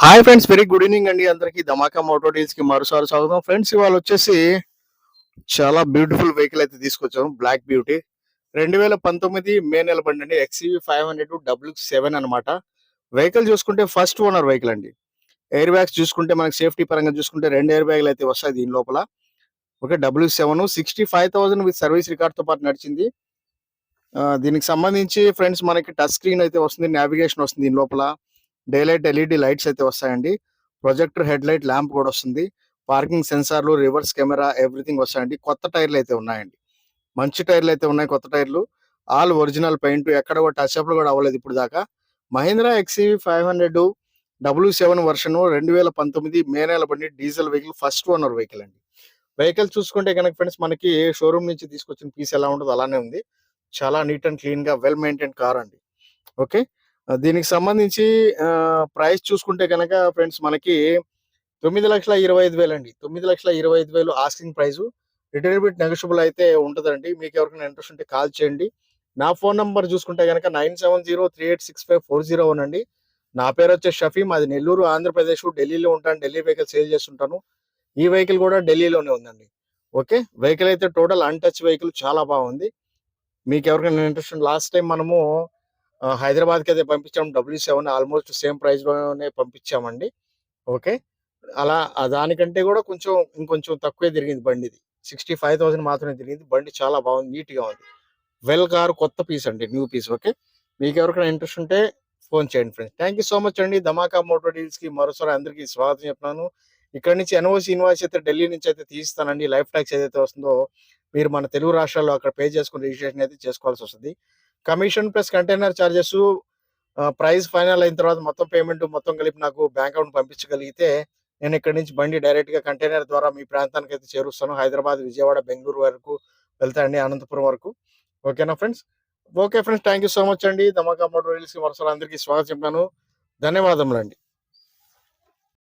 Hi friends, very good evening అండి అందరికి. ధమాకా Moto deals కి మరోసారి స్వాగతం. ఫ్రెండ్స్, ఇవాళ వచ్చేసి చాలా బ్యూటిఫుల్ వెహికల్ అయితే తీసుకొచ్చాము. బ్లాక్ బ్యూటీ 2019 మే నెల బండి అండి. XUV 500 W7 అనమాట. వెహికల్ చూసుకుంటే ఫస్ట్ ఓనర్ వెహికల్ అండి. ఎయిర్ బ్యాగ్స్ చూసుకుంటే మనకి సేఫ్టీ పరంగా చూసుకుంటే 2 ఎయిర్ బ్యాగులు అయితే వస్తాయి దీని లోపల. Okay, W7 65,000 with service record తో పాటు నడిచింది. దీనికి సంబంధించి ఫ్రెండ్స్ మనకి టచ్ స్క్రీన్ అయితే వస్తుంది, నావిగేషన్ వస్తుంది దీని లోపల. డేలైట్ ఎల్ఈడి లైట్స్ అయితే వస్తాయండి. ప్రొజెక్టర్ హెడ్ లైట్ ల్యాంప్ కూడా వస్తుంది. పార్కింగ్ సెన్సార్లు, రివర్స్ కెమెరా, ఎవ్రీథింగ్ వస్తాయండి. కొత్త టైర్లు అయితే ఉన్నాయండి. మంచి టైర్లు అయితే ఉన్నాయి, కొత్త టైర్లు. ఆల్ ఒరిజినల్ పెయింట్, ఎక్కడ కూడా టచ్ అప్లు కూడా అవ్వలేదు ఇప్పుడు దాకా. మహీంద్రా XUV 500 W7 వర్షన్ 2019 మే నెల బండి, diesel vehicle, first owner vehicle అండి. వెహికల్ చూసుకుంటే కనుక ఫ్రెండ్స్ మనకి షోరూమ్ నుంచి తీసుకొచ్చిన పీస్ ఎలా ఉంటుందో అలానే ఉంది. చాలా నీట్ అండ్ క్లీన్ గా వెల్ మెయింటైన్ కార్ అండి. ఓకే, దీనికి సంబంధించి ప్రైస్ చూసుకుంటే కనుక ఫ్రెండ్స్ మనకి 9,25,000 అండి. 9,25,000 asking price. Retail bit negotiable అయితే ఉంటుందండి. మీకు ఎవరికైనా ఇంట్రెస్ట్ ఉంటే కాల్ చేయండి. నా ఫోన్ నంబర్ చూసుకుంటే కనుక 9703865401 అండి. నా పేరు వచ్చేసి షఫీ. మాది నెల్లూరు, ఆంధ్రప్రదేశ్. ఢిల్లీలో ఉంటాను. ఢిల్లీ వెహికల్ సేల్ చేస్తుంటాను. ఈ వెహికల్ కూడా ఢిల్లీలోనే ఉందండి. ఓకే, వెహికల్ అయితే టోటల్ అన్టచ్ వెహికల్, చాలా బాగుంది. మీకు ఎవరికైనా ఇంట్రెస్ట్ ఉంటే, లాస్ట్ టైం మనము హైదరాబాద్కి అయితే పంపించాము W7, ఆల్మోస్ట్ సేమ్ ప్రైస్ లోనే పంపించామండి. ఓకే, అలా దానికంటే కూడా ఇంకొంచెం తక్కువే తిరిగింది బండి. ఇది 65,000 మాత్రమే తిరిగింది. బండి చాలా బాగుంది, నీట్ గా ఉంది. వెల్ కార్, కొత్త పీస్ అండి, న్యూ పీస్. ఓకే, మీకు ఎవరికైనా ఇంట్రెస్ట్ ఉంటే ఫోన్ చేయండి friends. Thank you so much అండి. ధమాకా మోటో డీల్స్ కి మరోసారి అందరికీ స్వాగతం చెప్తున్నాను. ఇక్కడ నుంచి ఎన్ఓసి ఇన్వాయిస్ అయితే ఢిల్లీ నుంచి అయితే తీస్తానండి. లైఫ్ ట్యాక్స్ ఏదైతే వస్తుందో మీరు మన తెలుగు రాష్ట్రాల్లో అక్కడ పే చేసుకుని రిజిస్ట్రేషన్ అయితే చేసుకోవాల్సి వస్తుంది. Commission plus container charges, price final అయిన తర్వాత మొత్తం పేమెంట్ మొత్తం కలిపి నాకు బ్యాంక్ అకౌంట్ పంపించగలిగితే నేను ఇక్కడ నుంచి బండి డైరెక్ట్ గా కంటైనర్ ద్వారా మీ ప్రాంతానికి అయితే చేరుస్తాను. హైదరాబాద్, విజయవాడ, బెంగళూరు వరకు వెళ్తాయండి, అనంతపురం వరకు. ఓకేనా friends? Okay friends, thank you so much అండి. ధమాకా మోటార్ రీల్స్ కి మరోసారి అందరికీ స్వాగతం చెప్పాను. ధన్యవాదములండి.